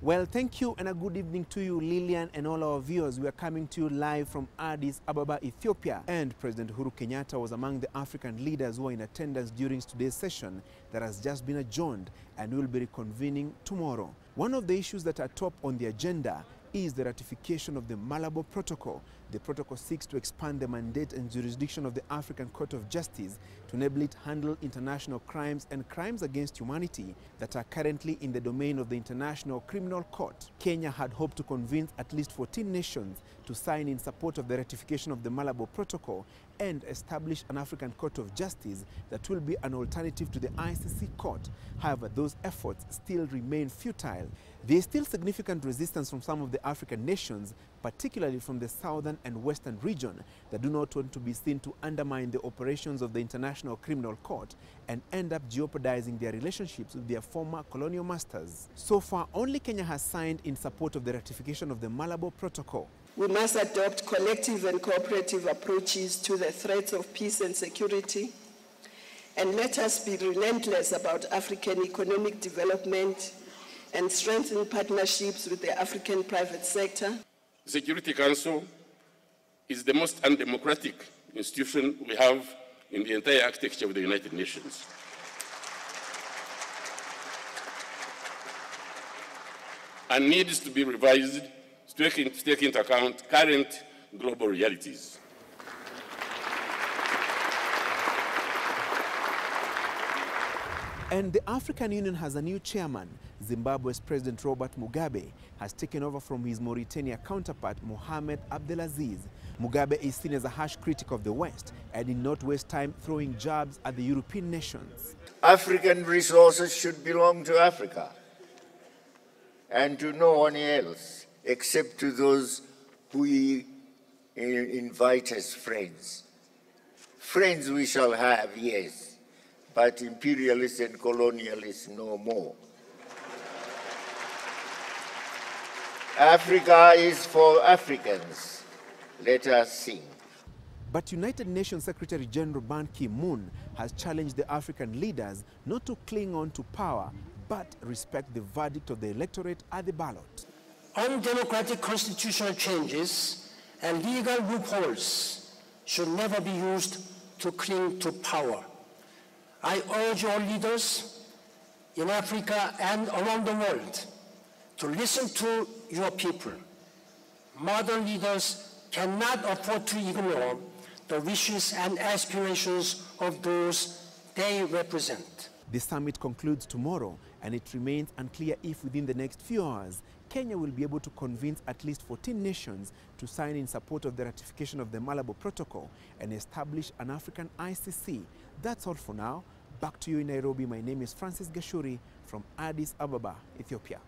Well, thank you and a good evening to you, Lillian, and all our viewers. We are coming to you live from Addis Ababa, Ethiopia. And President Uhuru Kenyatta was among the African leaders who are in attendance during today's session that has just been adjourned and will be reconvening tomorrow. One of the issues that are top on the agenda is the ratification of the Malabo Protocol. The protocol seeks to expand the mandate and jurisdiction of the African Court of Justice to enable it handle international crimes and crimes against humanity that are currently in the domain of the International Criminal Court. Kenya had hoped to convince at least 14 nations to sign in support of the ratification of the Malabo Protocol and establish an African Court of Justice that will be an alternative to the ICC court. However, those efforts still remain futile. There is still significant resistance from some of the African nations, particularly from the southern and western region, that do not want to be seen to undermine the operations of the International Criminal Court and end up jeopardizing their relationships with their former colonial masters. So far, only Kenya has signed in support of the ratification of the Malabo Protocol. We must adopt collective and cooperative approaches to the threats of peace and security, and let us be relentless about African economic development and strengthen partnerships with the African private sector. The Security Council is the most undemocratic institution we have in the entire architecture of the United Nations. And needs to be revised to take into account current global realities. And the African Union has a new chairman. Zimbabwe's President Robert Mugabe has taken over from his Mauritania counterpart, Mohamed Abdelaziz. Mugabe is seen as a harsh critic of the West and did not waste time throwing jabs at the European nations. African resources should belong to Africa and to no one else except to those who we invite as friends. Friends we shall have, yes, but imperialists and colonialists no more. Africa is for Africans. Let us sing. But United Nations Secretary General Ban Ki-moon has challenged the African leaders not to cling on to power, but respect the verdict of the electorate at the ballot. Undemocratic constitutional changes and legal loopholes should never be used to cling to power. I urge all leaders in Africa and around the world to listen to your people. Modern leaders cannot afford to ignore the wishes and aspirations of those they represent. The summit concludes tomorrow, and it remains unclear if within the next few hours, Kenya will be able to convince at least 14 nations to sign in support of the ratification of the Malabo Protocol and establish an African ICC. That's all for now. Back to you in Nairobi. My name is Francis Gachuri from Addis Ababa, Ethiopia.